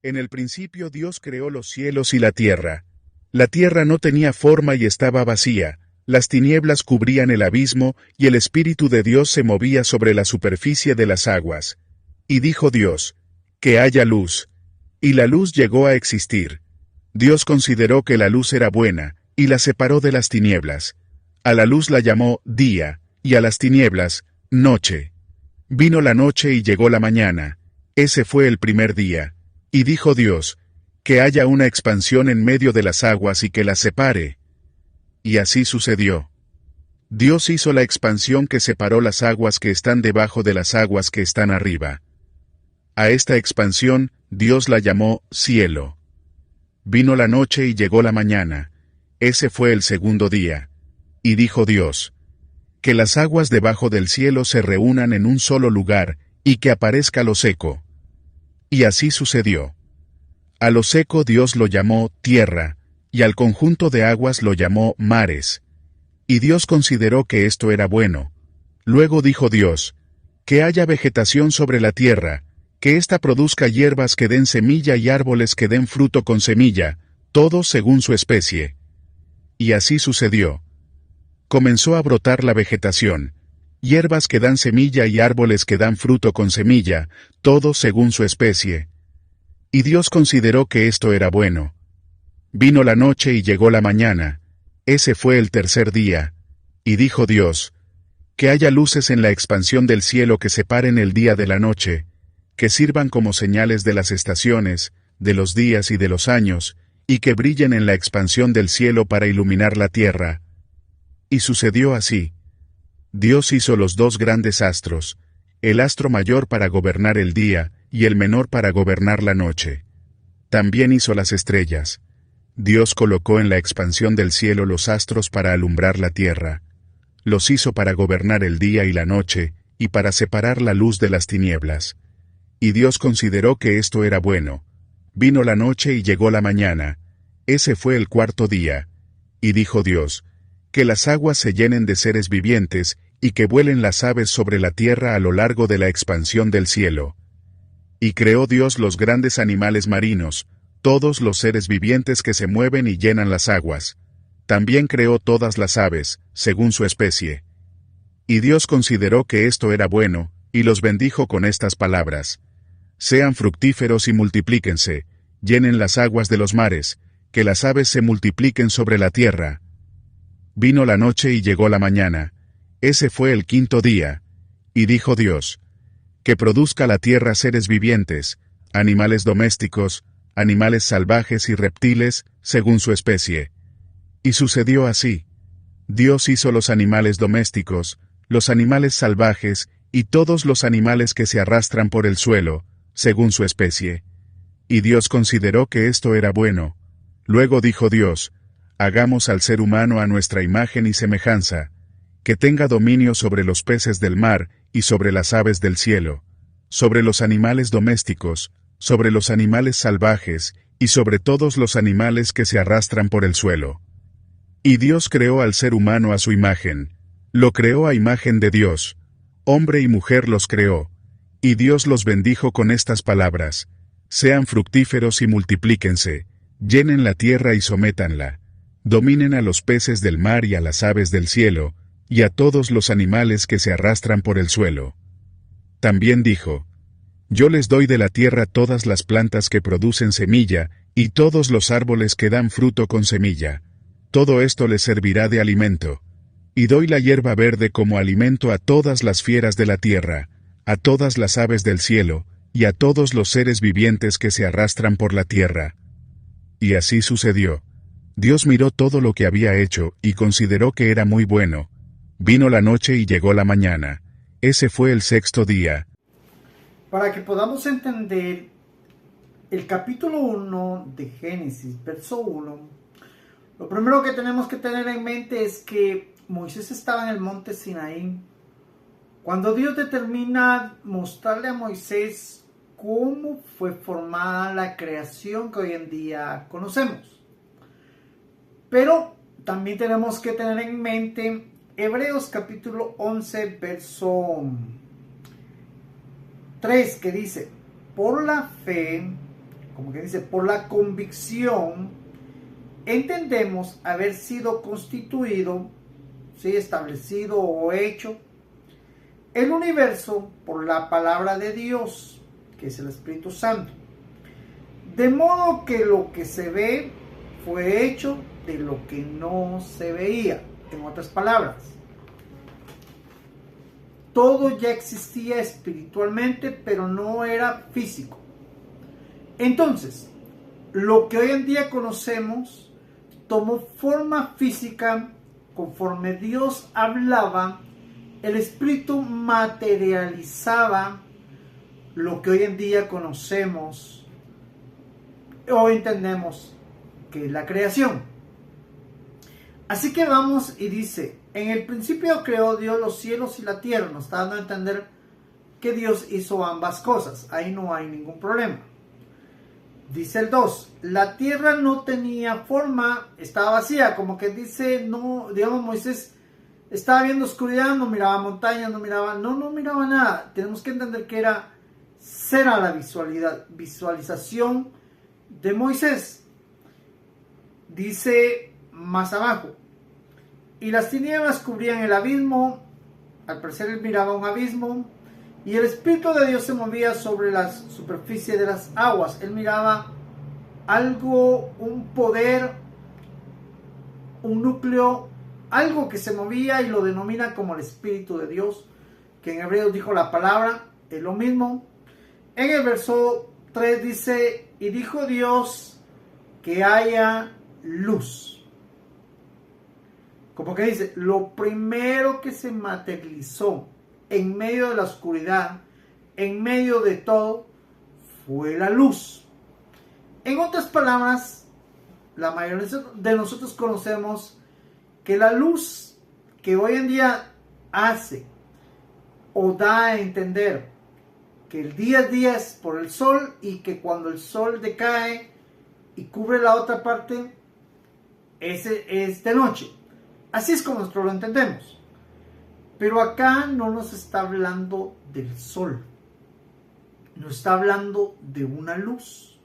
En el principio Dios creó los cielos y la tierra. La tierra no tenía forma y estaba vacía, las tinieblas cubrían el abismo y el Espíritu de Dios se movía sobre la superficie de las aguas. Y dijo Dios, que haya luz. Y la luz llegó a existir. Dios consideró que la luz era buena, y la separó de las tinieblas. A la luz la llamó día, y a las tinieblas, noche. Vino la noche y llegó la mañana. Ese fue el primer día. Y dijo Dios, que haya una expansión en medio de las aguas y que las separe. Y así sucedió. Dios hizo la expansión que separó las aguas que están debajo de las aguas que están arriba. A esta expansión, Dios la llamó cielo. Vino la noche y llegó la mañana. Ese fue el segundo día. Y dijo Dios, que las aguas debajo del cielo se reúnan en un solo lugar, y que aparezca lo seco. Y así sucedió. A lo seco Dios lo llamó tierra, y al conjunto de aguas lo llamó mares. Y Dios consideró que esto era bueno. Luego dijo Dios, que haya vegetación sobre la tierra, que ésta produzca hierbas que den semilla y árboles que den fruto con semilla, todos según su especie. Y así sucedió. Comenzó a brotar la vegetación, hierbas que dan semilla y árboles que dan fruto con semilla, todos según su especie. Y Dios consideró que esto era bueno. Vino la noche y llegó la mañana. Ese fue el tercer día. Y dijo Dios, que haya luces en la expansión del cielo que separen el día de la noche, que sirvan como señales de las estaciones, de los días y de los años, y que brillen en la expansión del cielo para iluminar la tierra. Y sucedió así. Dios hizo los dos grandes astros, el astro mayor para gobernar el día, y el menor para gobernar la noche. También hizo las estrellas. Dios colocó en la expansión del cielo los astros para alumbrar la tierra. Los hizo para gobernar el día y la noche, y para separar la luz de las tinieblas. Y Dios consideró que esto era bueno. Vino la noche y llegó la mañana. Ese fue el cuarto día. Y dijo Dios, que las aguas se llenen de seres vivientes, y que vuelen las aves sobre la tierra a lo largo de la expansión del cielo. Y creó Dios los grandes animales marinos, todos los seres vivientes que se mueven y llenan las aguas. También creó todas las aves, según su especie. Y Dios consideró que esto era bueno, y los bendijo con estas palabras. Sean fructíferos y multiplíquense, llenen las aguas de los mares, que las aves se multipliquen sobre la tierra. Vino la noche y llegó la mañana. Ese fue el quinto día. Y dijo Dios, que produzca la tierra seres vivientes, animales domésticos, animales salvajes y reptiles, según su especie. Y sucedió así. Dios hizo los animales domésticos, los animales salvajes, y todos los animales que se arrastran por el suelo, según su especie. Y Dios consideró que esto era bueno. Luego dijo Dios, hagamos al ser humano a nuestra imagen y semejanza, que tenga dominio sobre los peces del mar y sobre las aves del cielo, sobre los animales domésticos, sobre los animales salvajes, y sobre todos los animales que se arrastran por el suelo. Y Dios creó al ser humano a su imagen, lo creó a imagen de Dios, hombre y mujer los creó, y Dios los bendijo con estas palabras, sean fructíferos y multiplíquense, llenen la tierra y sométanla, dominen a los peces del mar y a las aves del cielo, y a todos los animales que se arrastran por el suelo. También dijo, yo les doy de la tierra todas las plantas que producen semilla, y todos los árboles que dan fruto con semilla. Todo esto les servirá de alimento. Y doy la hierba verde como alimento a todas las fieras de la tierra, a todas las aves del cielo, y a todos los seres vivientes que se arrastran por la tierra. Y así sucedió. Dios miró todo lo que había hecho, y consideró que era muy bueno. Vino la noche y llegó la mañana. Ese fue el sexto día. Para que podamos entender el capítulo 1 de Génesis, verso 1, lo primero que tenemos que tener en mente es que Moisés estaba en el monte Sinaí. Cuando Dios determina mostrarle a Moisés cómo fue formada la creación que hoy en día conocemos. Pero también tenemos que tener en mente Hebreos capítulo 11, verso 3, que dice, por la fe como que dice, por la convicción, entendemos haber sido constituido, ¿sí?, establecido o hecho el universo por la palabra de Dios, que es el Espíritu Santo. De modo que lo que se ve fue hecho de lo que no se veía. En otras palabras, todo ya existía espiritualmente, pero no era físico. Entonces, lo que hoy en día conocemos tomó forma física conforme Dios hablaba. El Espíritu materializaba lo que hoy en día conocemos o entendemos que es la creación. Así que vamos y dice, en el principio creó Dios los cielos y la tierra. Nos está dando a entender que Dios hizo ambas cosas. Ahí no hay ningún problema. Dice el 2, la tierra no tenía forma, estaba vacía, como que dice, no, digamos, Moisés estaba viendo oscuridad, no miraba montañas, no miraba nada. Tenemos que entender que será la visualización de Moisés. Dice más abajo, y las tinieblas cubrían el abismo. Al parecer él miraba un abismo, y el Espíritu de Dios se movía sobre la superficie de las aguas. Él miraba algo, un poder, un núcleo, algo que se movía, y lo denomina como el Espíritu de Dios, que en hebreo dijo la palabra, es lo mismo. En el verso 3 dice, y dijo Dios que haya luz. Como que dice, lo primero que se materializó en medio de la oscuridad, en medio de todo, fue la luz. En otras palabras, la mayoría de nosotros conocemos que la luz que hoy en día hace o da a entender que el día es por el sol, y que cuando el sol decae y cubre la otra parte, es de noche. Así es como nosotros lo entendemos. Pero acá no nos está hablando del sol. Nos está hablando de una luz.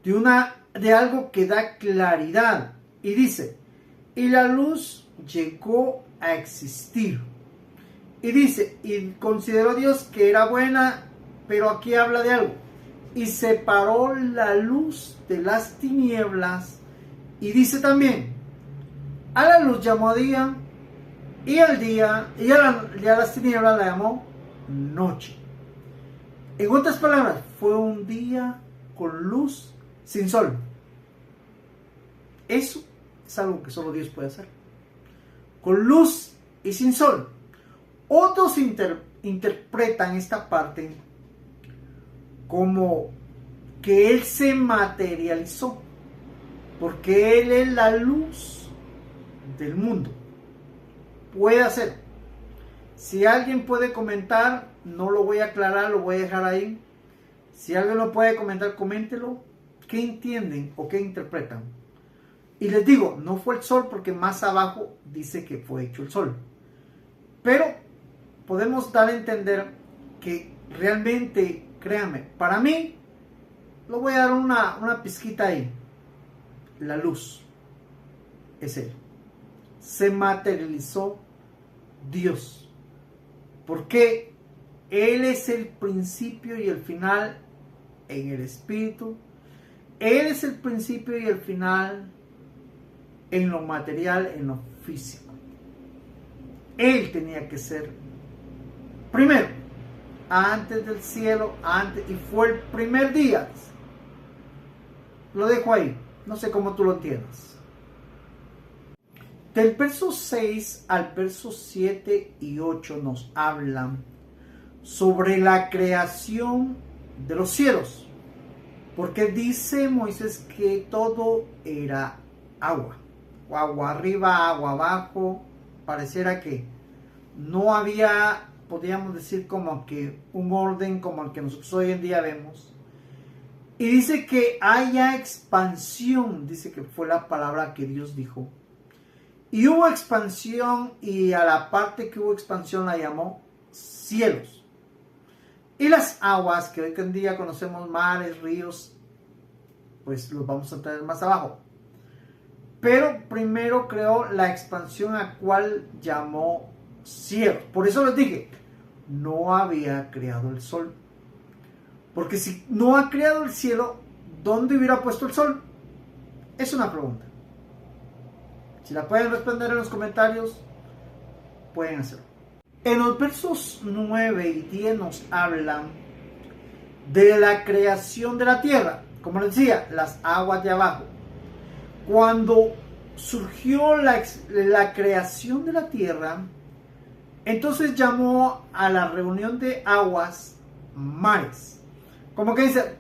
De algo que da claridad. Y dice, y la luz llegó a existir. Y dice, y consideró Dios que era buena, pero aquí habla de algo. Y separó la luz de las tinieblas. Y dice también, a la luz llamó día, y al día, y a las tinieblas la llamó noche. En otras palabras, fue un día con luz sin sol. Eso es algo que solo Dios puede hacer. Con luz y sin sol. Otros interpretan esta parte como que Él se materializó, porque Él es la luz del mundo. Puede hacer. Si alguien puede comentar, no lo voy a aclarar, lo voy a dejar ahí. Si alguien lo puede comentar, coméntelo. ¿Qué entienden o qué interpretan? Y les digo, no fue el sol, porque más abajo dice que fue hecho el sol. Pero podemos dar a entender que realmente, créanme, para mí, lo voy a dar una pizquita ahí. La luz es Él. Se materializó Dios. Porque Él es el principio y el final en el espíritu. Él es el principio y el final en lo material, en lo físico. Él tenía que ser primero, antes del cielo, y fue el primer día. Lo dejo ahí, no sé cómo tú lo entiendas. Del verso 6 al verso 7 y 8 nos hablan sobre la creación de los cielos. Porque dice Moisés que todo era agua. O agua arriba, agua abajo. Pareciera que no había, podríamos decir, como que un orden como el que nosotros hoy en día vemos. Y dice que haya expansión. Dice que fue la palabra que Dios dijo. Y hubo expansión, y a la parte que hubo expansión la llamó cielos. Y las aguas que hoy en día conocemos, mares, ríos, pues los vamos a traer más abajo. Pero primero creó la expansión a cual llamó cielo. Por eso les dije, no había creado el sol. Porque si no ha creado el cielo, ¿dónde hubiera puesto el sol? Es una pregunta. Si la pueden responder en los comentarios, pueden hacerlo. En los versos 9 y 10 nos hablan de la creación de la tierra. Como les decía, las aguas de abajo. Cuando surgió la creación de la tierra, entonces llamó a la reunión de aguas mares. Como que dice,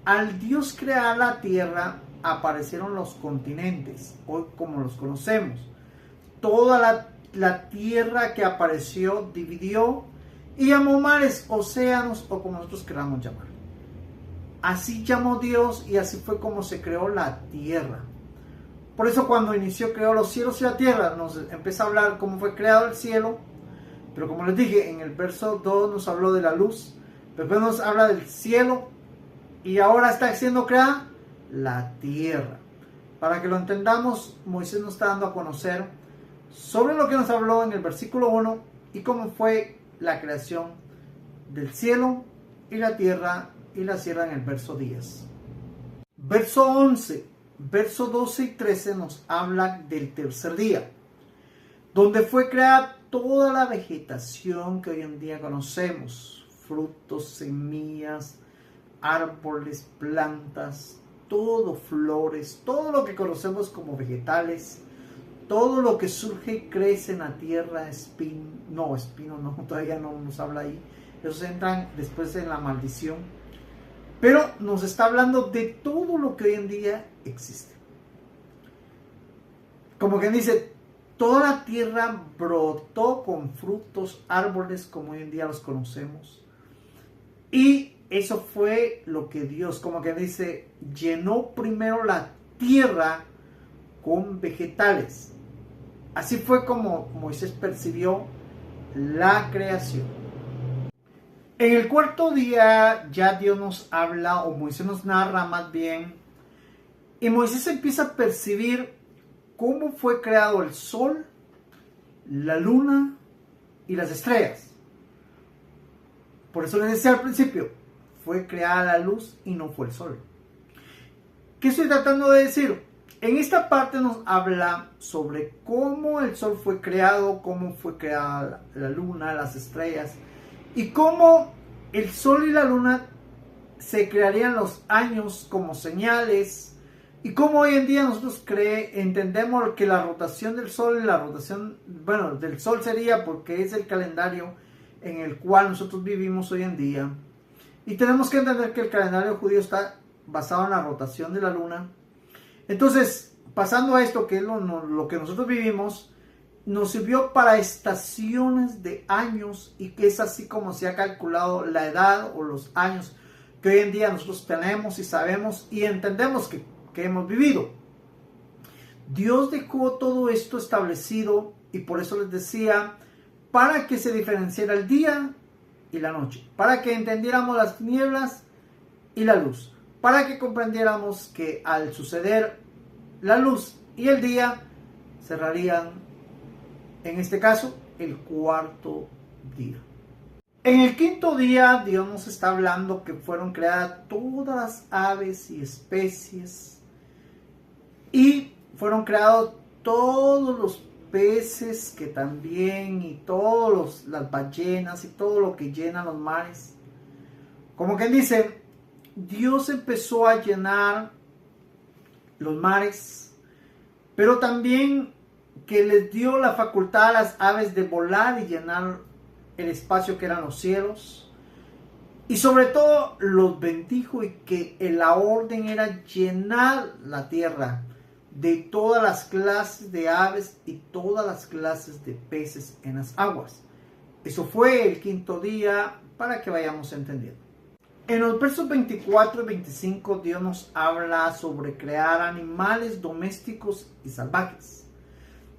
al Dios crear la tierra, aparecieron los continentes, hoy como los conocemos. Toda la tierra que apareció dividió y llamó mares, océanos o como nosotros queramos llamar. Así llamó Dios y así fue como se creó la tierra. Por eso cuando inició creó los cielos y la tierra, nos empieza a hablar cómo fue creado el cielo. Pero como les dije, en el verso 2 nos habló de la luz, después nos habla del cielo y ahora está siendo creada la tierra. Para que lo entendamos, Moisés nos está dando a conocer sobre lo que nos habló en el versículo 1 y cómo fue la creación del cielo y la tierra, y la cierra en el verso 10. Verso 11, verso 12 y 13 nos habla del tercer día, donde fue creada toda la vegetación que hoy en día conocemos, frutos, semillas, árboles, plantas, todo, flores, todo lo que conocemos como vegetales, todo lo que surge y crece en la tierra, espino no, todavía no nos habla ahí, esos entran después en la maldición, pero nos está hablando de todo lo que hoy en día existe. Como quien dice, toda la tierra brotó con frutos, árboles como hoy en día los conocemos, y eso fue lo que Dios, como que dice, llenó primero la tierra con vegetales. Así fue como Moisés percibió la creación. En el cuarto día ya Dios nos habla, o Moisés nos narra más bien, y Moisés empieza a percibir cómo fue creado el sol, la luna y las estrellas. Por eso les decía al principio, fue creada la luz y no fue el sol. ¿Qué estoy tratando de decir? En esta parte nos habla sobre cómo el sol fue creado, cómo fue creada la luna, las estrellas, y cómo el sol y la luna se crearían los años como señales, y cómo hoy en día nosotros entendemos que la rotación del sol y la rotación, del sol sería porque es el calendario en el cual nosotros vivimos hoy en día. Y tenemos que entender que el calendario judío está basado en la rotación de la luna. Entonces, pasando a esto, que es lo que nosotros vivimos, nos sirvió para estaciones de años, y que es así como se ha calculado la edad o los años que hoy en día nosotros tenemos y sabemos y entendemos que hemos vivido. Dios dejó todo esto establecido, y por eso les decía, para que se diferenciara el día y la noche, para que entendiéramos las tinieblas y la luz, para que comprendiéramos que al suceder la luz y el día cerrarían, en este caso, el cuarto día. En el quinto día Dios nos está hablando que fueron creadas todas las aves y especies, y fueron creados todos los peces que también, y todas las ballenas y todo lo que llena los mares. Como quien dice, Dios empezó a llenar los mares, pero también que les dio la facultad a las aves de volar y llenar el espacio que eran los cielos, y sobre todo los bendijo, y que la orden era llenar la tierra de todas las clases de aves y todas las clases de peces en las aguas. Eso fue el quinto día, para que vayamos entendiendo. En los versos 24 y 25 Dios nos habla sobre crear animales domésticos y salvajes.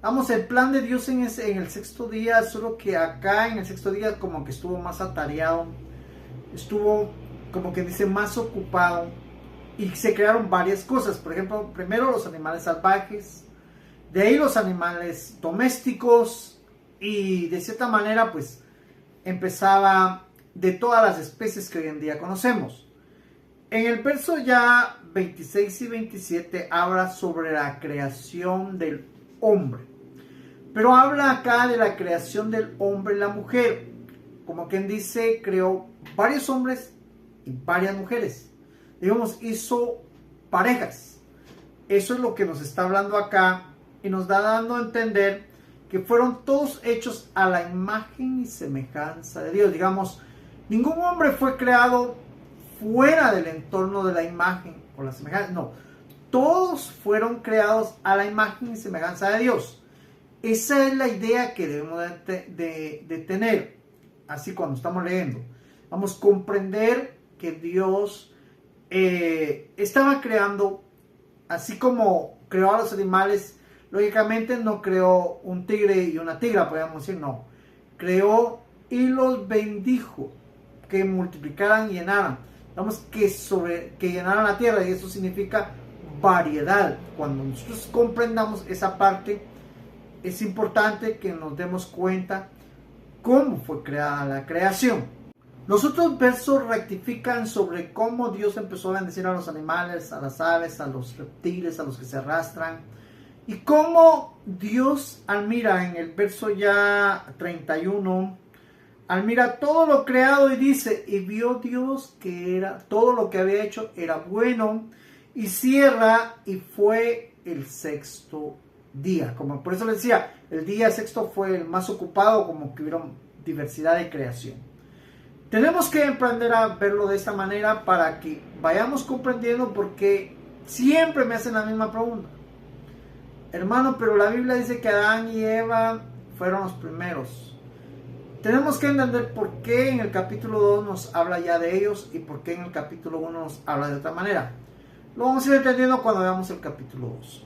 Vamos, el plan de Dios en el sexto día, solo que acá en el sexto día como que estuvo más atareado, estuvo como que dice más ocupado, y se crearon varias cosas. Por ejemplo, primero los animales salvajes, de ahí los animales domésticos, y de cierta manera pues empezaba de todas las especies que hoy en día conocemos. En el verso ya 26 y 27 habla sobre la creación del hombre, pero habla acá de la creación del hombre y la mujer. Como quien dice, creó varios hombres y varias mujeres. Digamos, hizo parejas. Eso es lo que nos está hablando acá y nos da dando a entender que fueron todos hechos a la imagen y semejanza de Dios. Digamos, ningún hombre fue creado fuera del entorno de la imagen o la semejanza. No, todos fueron creados a la imagen y semejanza de Dios. Esa es la idea que debemos de tener. Así cuando estamos leyendo, vamos a comprender que Dios estaba creando, así como creó a los animales. Lógicamente no creó un tigre y una tigra, podríamos decir, no. Creó y los bendijo, que multiplicaran y llenaran. Vamos, que llenaran la tierra, y eso significa variedad. Cuando nosotros comprendamos esa parte, es importante que nos demos cuenta cómo fue creada la creación. Los otros versos rectifican sobre cómo Dios empezó a bendecir a los animales, a las aves, a los reptiles, a los que se arrastran. Y cómo Dios admira en el verso ya 31, admira todo lo creado y dice, y vio Dios que era todo lo que había hecho era bueno, y cierra, y fue el sexto día. Como por eso le decía, el día sexto fue el más ocupado, como que hubo diversidad de creación. Tenemos que aprender a verlo de esta manera para que vayamos comprendiendo, porque siempre me hacen la misma pregunta. Hermano, pero la Biblia dice que Adán y Eva fueron los primeros. Tenemos que entender por qué en el capítulo 2 nos habla ya de ellos y por qué en el capítulo 1 nos habla de otra manera. Lo vamos a ir entendiendo cuando veamos el capítulo 2.